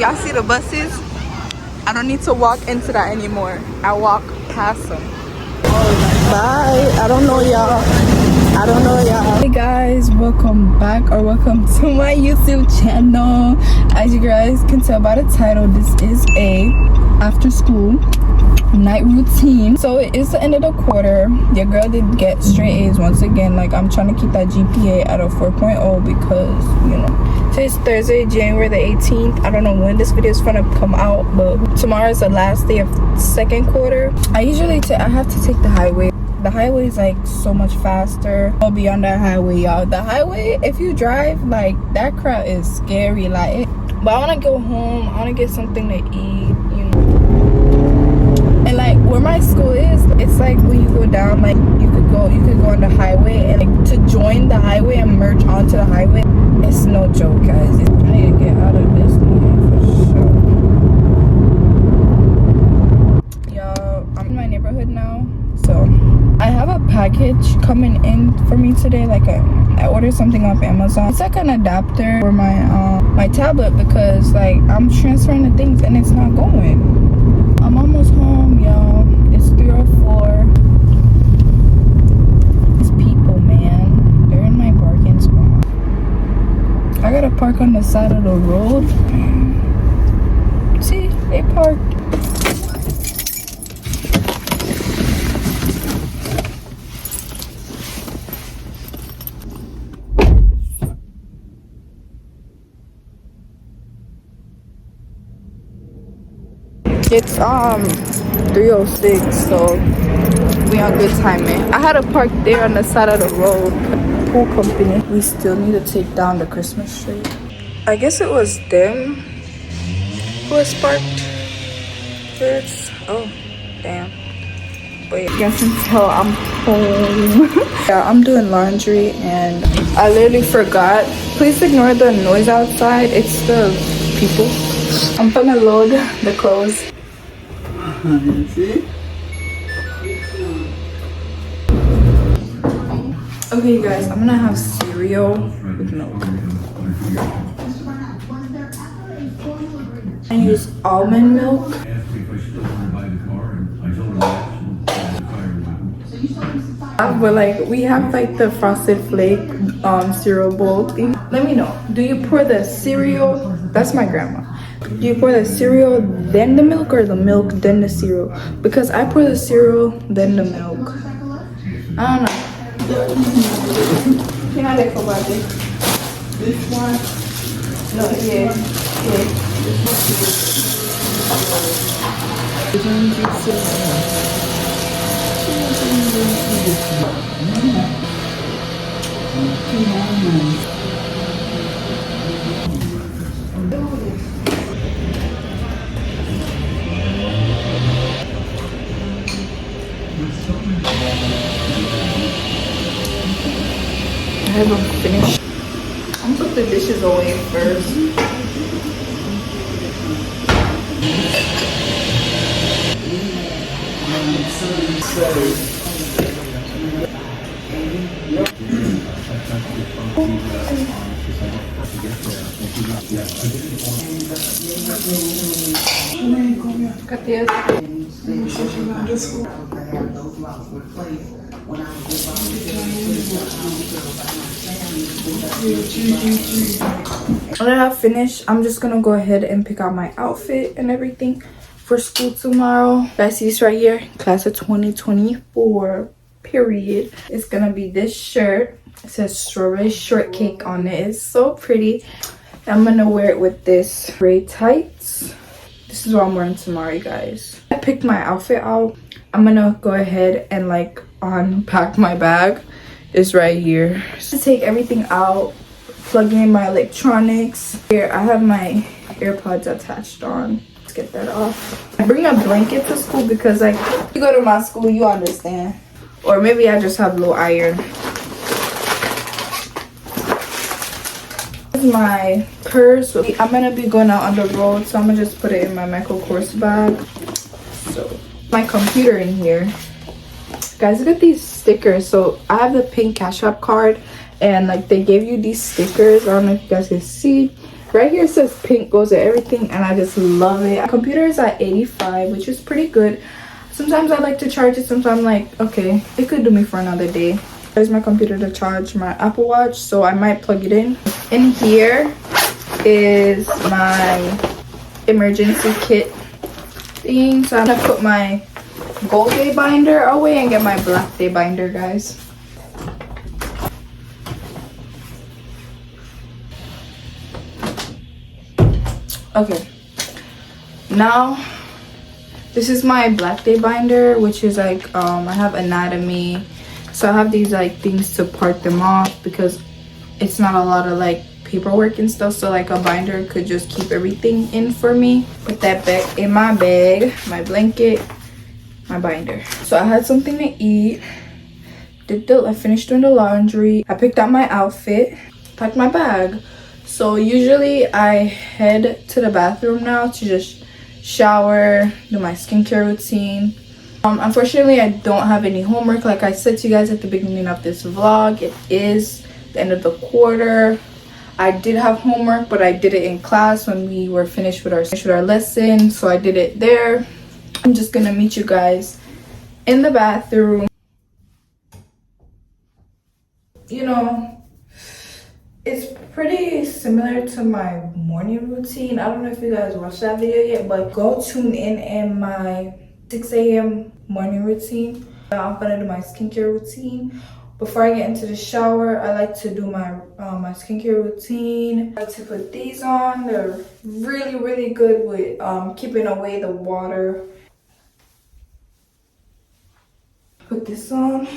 Y'all see the buses? I don't need to walk into that anymore. I walk past them. Bye. I don't know y'all. Hey guys, welcome back or welcome to my YouTube channel. As you guys can tell by the title, this is a after school night routine. So it is the end of the quarter. Your girl did get straight A's once again. Like, I'm trying to keep that GPA at a 4.0 because, you know, today's Thursday, January the 18th. I don't know when this video is gonna come out, but tomorrow is the last day of second quarter. I have to take the highway. The highway is like so much faster. I'll be on that highway, y'all. The highway, if you drive, like, that crowd is scary. Like, but I want to go home. I want to get something to eat, you know. And like where my school is, it's like when you go down, like you could go on the highway, and like to join the highway and merge onto the highway, it's no joke, guys. I need to get out of this lane for sure. Y'all, I'm in my neighborhood now, so I have a package coming in for me today. Like I ordered something off Amazon. It's like an adapter for my tablet because like I'm transferring the things and it's not going. I'm almost home, y'all. It's 3:04. These people, man, they're in my parking spot. I gotta park on the side of the road. See, they parked. It's 3:06, so we on good timing. I had to park there on the side of the road. Pool company. We still need to take down the Christmas tree. I guess it was them who was parked this. Oh, damn. But you guys can tell I'm home. Yeah, I'm doing laundry and I literally forgot. Please ignore the noise outside. It's the people. I'm gonna load the clothes. Okay, you guys, I'm gonna have cereal with milk. I use almond milk. But like we have like the Frosted Flake cereal bowl thing. Let me know. Do you pour the cereal? That's my grandma. Do you pour the cereal then the milk or the milk then the cereal? Because I pour the cereal then the milk. I don't know. You know they about this. This one? No, yeah. I haven't finished. I'm gonna put the dishes away first. When I have finished, I'm just gonna go ahead and pick out my outfit and everything for school tomorrow. Guys, see this right here, class of 2024 period. It's gonna be this shirt. It says strawberry shortcake on it. It's so pretty. I'm gonna wear it with this gray tights. This is what I'm wearing tomorrow, guys. I picked my outfit out. I'm gonna go ahead and like unpack my bag. It's right here. Just to take everything out, plug in my electronics. Here I have my AirPods attached on. Let's get that off. I bring a blanket to school because like you go to my school, you understand. Or maybe I just have low iron. This is my purse. I'm gonna be going out on the road, so I'm gonna just put it in my Michael Kors bag. So my computer in here. Guys, look at these stickers. So I have the pink Cash App card and like they gave you these stickers. I don't know if you guys can see. Right here it says pink goes with everything, and I just love it. My computer is at 85, which is pretty good. Sometimes I like to charge it, sometimes I'm like, okay, it could do me for another day. There's my computer to charge my Apple Watch, so I might plug it in. In here is my emergency kit thing. So I'm gonna put my gold day binder away and get my black day binder, guys. Okay, now this is my black day binder, which is like I have anatomy, so I have these like things to part them off because it's not a lot of like paperwork and stuff, so like a binder could just keep everything in for me. Put that back in my bag, my blanket, my binder. So I had something to eat, I finished doing the laundry, I picked out my outfit, packed my bag. So usually I head to the bathroom now to just shower, do my skincare routine. Unfortunately, I don't have any homework. Like I said to you guys at the beginning of this vlog, it is the end of the quarter. I did have homework, but I did it in class when we were finished with our lesson, so I did it there. I'm just gonna meet you guys in the bathroom. You know, it's pretty similar to my morning routine. I don't know if you guys watched that video yet, but go tune in my 6 a.m. morning routine. I'm gonna do my skincare routine. Before I get into the shower, I like to do my my skincare routine. I like to put these on. They're really, really good with keeping away the water. Put this on.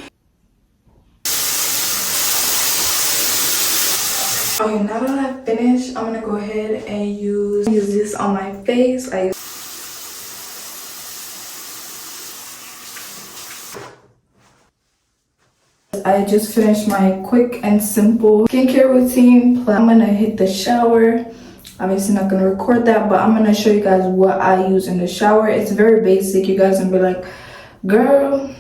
Okay, now that I've finished, I'm gonna go ahead and use this on my face. I just finished my quick and simple skincare routine. I'm gonna hit the shower. Obviously not gonna record that, but I'm gonna show you guys what I use in the shower. It's very basic. You guys gonna be like, girl,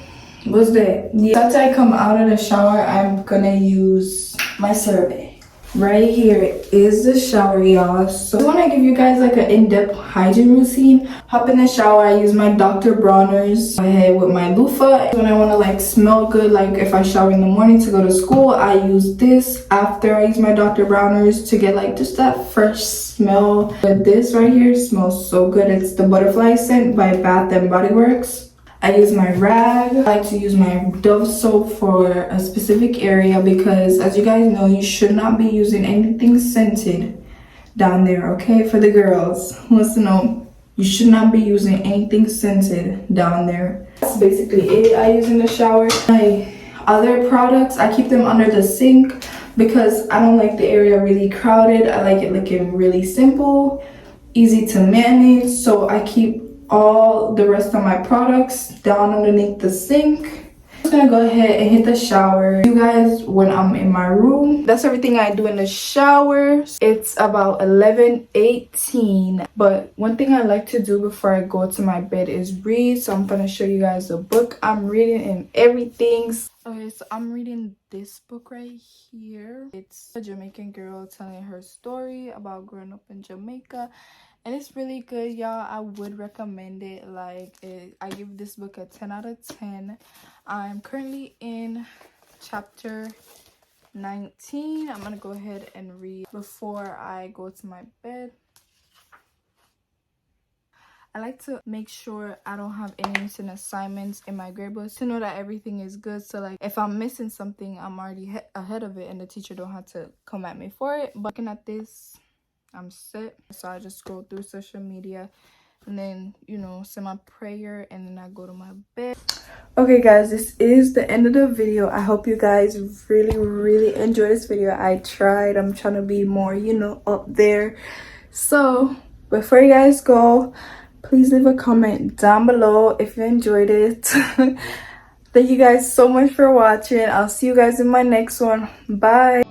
what's that? After I come out of the shower, I'm gonna use my CeraVe. Right here is the shower, y'all. So I want to give you guys like an in-depth hygiene routine. Hop in the shower, I use my Dr. Bronner's my head with my loofah. When I want to like smell good, like if I shower in the morning to go to school, I use this after I use my Dr. Bronner's to get like just that fresh smell. But this right here smells so good. It's the butterfly scent by Bath and Body Works. I use my rag. I like to use my Dove soap for a specific area because, as you guys know, you should not be using anything scented down there, okay? For the girls who wants to know, you should not be using anything scented down there. That's basically it I use in the shower. My other products, I keep them under the sink because I don't like the area really crowded. I like it looking really simple, easy to manage, so I keep all the rest of my products down underneath the sink. I'm just gonna go ahead and hit the shower. You guys, when I'm in my room, that's everything I do in the shower. It's about 11:18, but one thing I like to do before I go to my bed is read. So I'm gonna show you guys the book I'm reading and everything. Okay, so I'm reading this book right here. It's a Jamaican girl telling her story about growing up in Jamaica. And it's really good, y'all. I would recommend it. I give this book a 10 out of 10. I'm currently in chapter 19. I'm gonna go ahead and read before I go to my bed. I like to make sure I don't have any missing assignments in my grade books to know that everything is good. So like if I'm missing something, I'm already ahead of it and the teacher don't have to come at me for it. But looking at this, I'm set. So I just go through social media and then, you know, say my prayer and then I go to my bed. Okay guys, this is the end of the video. I hope you guys really enjoyed this video. I tried. I'm trying to be more, you know, up there. So before you guys go, please leave a comment down below if you enjoyed it. Thank you guys so much for watching. I'll see you guys in my next one. Bye.